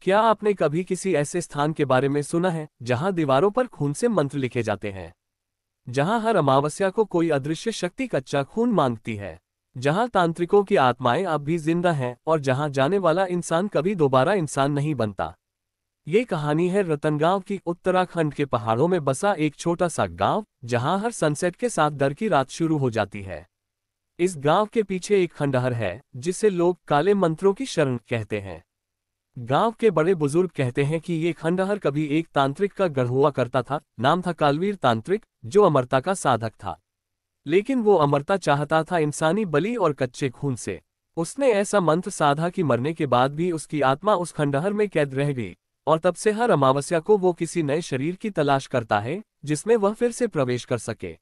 क्या आपने कभी किसी ऐसे स्थान के बारे में सुना है जहां दीवारों पर खून से मंत्र लिखे जाते हैं, जहां हर अमावस्या को कोई अदृश्य शक्ति कच्चा खून मांगती है, जहां तांत्रिकों की आत्माएं अब भी जिंदा हैं और जहां जाने वाला इंसान कभी दोबारा इंसान नहीं बनता? ये कहानी है रतनगांव की। उत्तराखंड के पहाड़ों में बसा एक छोटा सा गांव, जहां हर सनसेट के साथ डर की रात शुरू हो जाती है। इस गांव के पीछे एक खंडहर है जिसे लोग काले मंत्रों की शरण कहते हैं। गांव के बड़े बुजुर्ग कहते हैं कि ये खंडहर कभी एक तांत्रिक का गढ़ हुआ करता था। नाम था कालवीर तांत्रिक, जो अमरता का साधक था। लेकिन वो अमरता चाहता था इंसानी बलि और कच्चे खून से। उसने ऐसा मंत्र साधा कि मरने के बाद भी उसकी आत्मा उस खंडहर में कैद रह गई, और तब से हर अमावस्या को वो किसी नए शरीर की तलाश करता है जिसमें वह फिर से प्रवेश कर सके।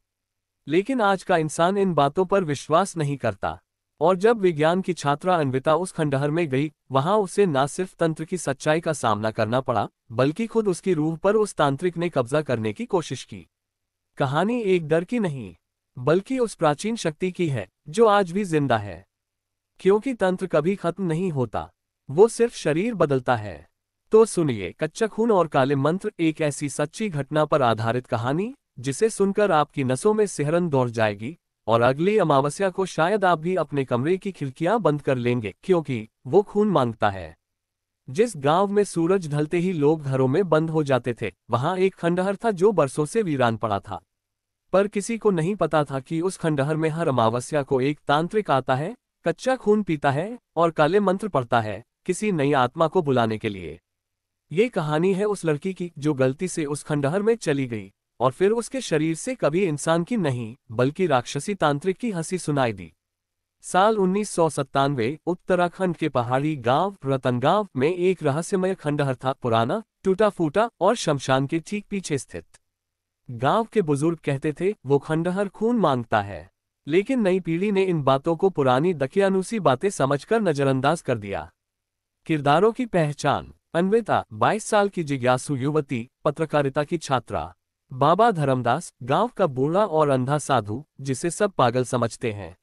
लेकिन आज का इंसान इन बातों पर विश्वास नहीं करता, और जब विज्ञान की छात्रा अन्विता उस खंडहर में गई, वहां उसे न सिर्फ तंत्र की सच्चाई का सामना करना पड़ा, बल्कि खुद उसकी रूह पर उस तांत्रिक ने कब्जा करने की कोशिश की। कहानी एक डर की नहीं, बल्कि उस प्राचीन शक्ति की है जो आज भी जिंदा है। क्योंकि तंत्र कभी खत्म नहीं होता, वो सिर्फ शरीर बदलता है। तो सुनिए कच्चा खून और काले मंत्र, एक ऐसी सच्ची घटना पर आधारित कहानी जिसे सुनकर आपकी नसों में सिहरन दौड़ जाएगी, और अगली अमावस्या को शायद आप भी अपने कमरे की खिड़कियां बंद कर लेंगे, क्योंकि वो खून मांगता है। जिस गांव में सूरज ढलते ही लोग घरों में बंद हो जाते थे, वहां एक खंडहर था जो बरसों से वीरान पड़ा था। पर किसी को नहीं पता था कि उस खंडहर में हर अमावस्या को एक तांत्रिक आता है, कच्चा खून पीता है और काले मंत्र पढ़ता है, किसी नई आत्मा को बुलाने के लिए। ये कहानी है उस लड़की की जो गलती से उस खंडहर में चली गई, और फिर उसके शरीर से कभी इंसान की नहीं बल्कि राक्षसी तांत्रिक की हंसी सुनाई दी। साल 1997, उत्तराखंड के पहाड़ी गांव रतनगांव में एक रहस्यमय खंडहर था, पुराना, टूटा फूटा और शमशान के ठीक पीछे स्थित। गांव के बुजुर्ग कहते थे वो खंडहर खून मांगता है, लेकिन नई पीढ़ी ने इन बातों को पुरानी दकियानूसी बातें समझकर नजरअंदाज कर दिया। किरदारों की पहचान: अन्विता 22 साल की जिज्ञासु युवती, पत्रकारिता की छात्रा। बाबा धर्मदास, गांव का बूढ़ा और अंधा साधु जिसे सब पागल समझते हैं।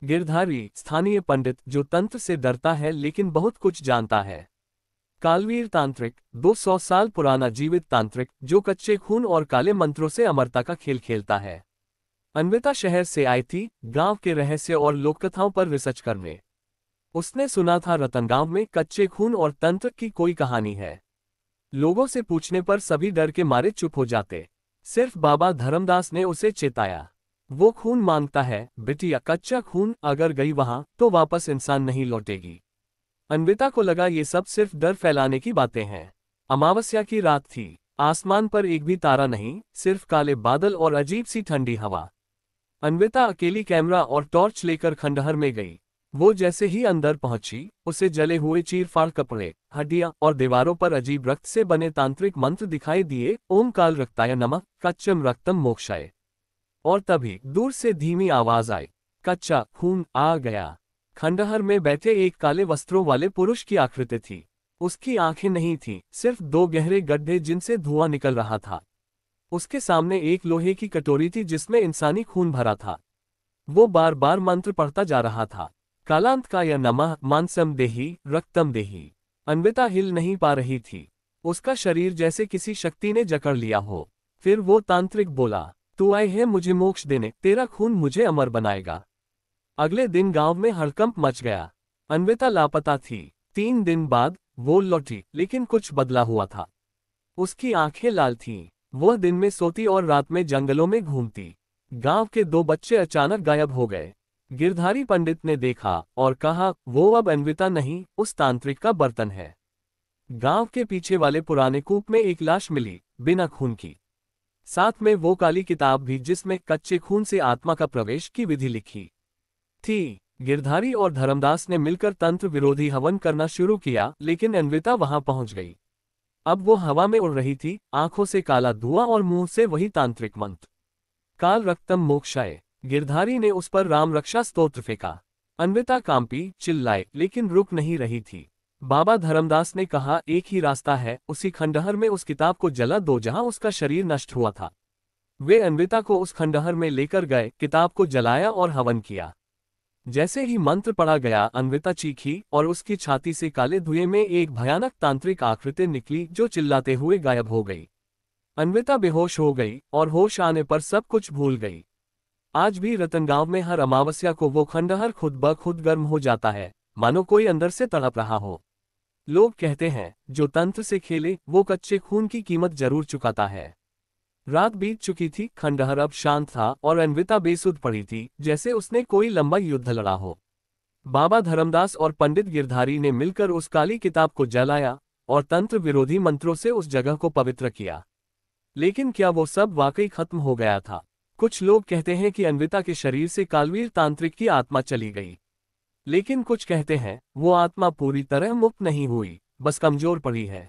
गिरधारी, स्थानीय पंडित जो तंत्र से डरता है लेकिन बहुत कुछ जानता है। कालवीर तांत्रिक, 200 साल पुराना जीवित तांत्रिक जो कच्चे खून और काले मंत्रों से अमरता का खेल खेलता है। अन्विता शहर से आई थी, गांव के रहस्य और लोककथाओं पर रिसर्च करने। उसने सुना था रतनगांव में कच्चे खून और तंत्र की कोई कहानी है। लोगों से पूछने पर सभी डर के मारे चुप हो जाते। सिर्फ बाबा धर्मदास ने उसे चेताया, वो खून मांगता है बिटिया, कच्चा खून, अगर गई वहां तो वापस इंसान नहीं लौटेगी। अन्विता को लगा ये सब सिर्फ डर फैलाने की बातें हैं। अमावस्या की रात थी, आसमान पर एक भी तारा नहीं, सिर्फ काले बादल और अजीब सी ठंडी हवा। अन्विता अकेली कैमरा और टॉर्च लेकर खंडहर में गई। वो जैसे ही अंदर पहुंची, उसे जले हुए चीर-फाड़ कपड़े, हड्डियां और दीवारों पर अजीब रक्त से बने तांत्रिक मंत्र दिखाई दिए। ओम काल रक्ताय नमः, कच्चम रक्तम मोक्षाय। और तभी दूर से धीमी आवाज आई, कच्चा खून आ गया। खंडहर में बैठे एक काले वस्त्रों वाले पुरुष की आकृति थी। उसकी आंखें नहीं थीं, सिर्फ दो गहरे गड्ढे जिनसे धुआं निकल रहा था। उसके सामने एक लोहे की कटोरी थी जिसमें इंसानी खून भरा था। वो बार बार मंत्र पढ़ता जा रहा था, कालांतकाय नमः, मांसम देहि रक्तम देहि। अन्विता हिल नहीं पा रही थी, उसका शरीर जैसे किसी शक्ति ने जकड़ लिया हो। फिर वो तांत्रिक बोला, तू आई है मुझे मोक्ष देने, तेरा खून मुझे अमर बनाएगा। अगले दिन गांव में हड़कंप मच गया। अन्विता लापता थी। 3 दिन बाद वो लौटी, लेकिन कुछ बदला हुआ था। उसकी आंखें लाल थीं, वह दिन में सोती और रात में जंगलों में घूमती। गांव के 2 बच्चे अचानक गायब हो गए। गिरधारी पंडित ने देखा और कहा, वो अब अन्विता नहीं, उस तांत्रिक का बर्तन है। गांव के पीछे वाले पुराने कूप में एक लाश मिली, बिना खून की। साथ में वो काली किताब भी जिसमें कच्चे खून से आत्मा का प्रवेश की विधि लिखी थी। गिरधारी और धर्मदास ने मिलकर तंत्र विरोधी हवन करना शुरू किया, लेकिन अन्विता वहां पहुंच गई। अब वो हवा में उड़ रही थी, आंखों से काला धुआं और मुंह से वही तांत्रिक मंत्र, काल रक्तम मोक्षाय। गिरधारी ने उस पर राम रक्षा स्तोत्र फेंका। अन्विता कांपी, चिल्लाए, लेकिन रुक नहीं रही थी। बाबा धर्मदास ने कहा, एक ही रास्ता है, उसी खंडहर में उस किताब को जला दो जहां उसका शरीर नष्ट हुआ था। वे अन्विता को उस खंडहर में लेकर गए, किताब को जलाया और हवन किया। जैसे ही मंत्र पढ़ा गया, अन्विता चीखी और उसकी छाती से काले धुएं में एक भयानक तांत्रिक आकृति निकली जो चिल्लाते हुए गायब हो गई। अन्विता बेहोश हो गई और होश आने पर सब कुछ भूल गई। आज भी रतनगांव में हर अमावस्या को वो खंडहर खुद ब खुद गर्म हो जाता है, मानो कोई अंदर से तड़प रहा हो। लोग कहते हैं जो तंत्र से खेले वो कच्चे खून की कीमत जरूर चुकाता है। रात बीत चुकी थी, खंडहर अब शांत था और अन्विता बेसुध पड़ी थी, जैसे उसने कोई लंबा युद्ध लड़ा हो। बाबा धर्मदास और पंडित गिरधारी ने मिलकर उस काली किताब को जलाया और तंत्र विरोधी मंत्रों से उस जगह को पवित्र किया। लेकिन क्या वो सब वाकई खत्म हो गया था? कुछ लोग कहते हैं कि अन्विता के शरीर से कालवीर तांत्रिक की आत्मा चली गई, लेकिन कुछ कहते हैं वो आत्मा पूरी तरह मुक्त नहीं हुई, बस कमजोर पड़ी है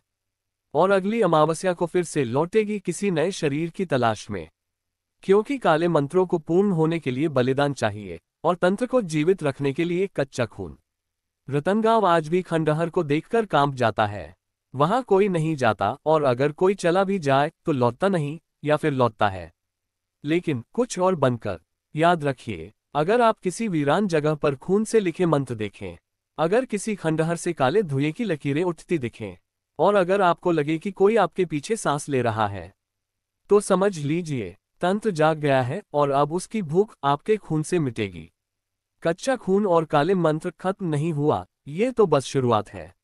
और अगली अमावस्या को फिर से लौटेगी किसी नए शरीर की तलाश में। क्योंकि काले मंत्रों को पूर्ण होने के लिए बलिदान चाहिए और तंत्र को जीवित रखने के लिए कच्चा खून। रतनगांव आज भी खंडहर को देखकर कांप जाता है। वहां कोई नहीं जाता और अगर कोई चला भी जाए तो लौटता नहीं, या फिर लौटता है लेकिन कुछ और बनकर। याद रखिए, अगर आप किसी वीरान जगह पर खून से लिखे मंत्र देखें, अगर किसी खंडहर से काले धुएं की लकीरें उठती दिखें, और अगर आपको लगे कि कोई आपके पीछे सांस ले रहा है, तो समझ लीजिए तंत्र जाग गया है और अब उसकी भूख आपके खून से मिटेगी। कच्चा खून और काले मंत्र खत्म नहीं हुआ, ये तो बस शुरुआत है।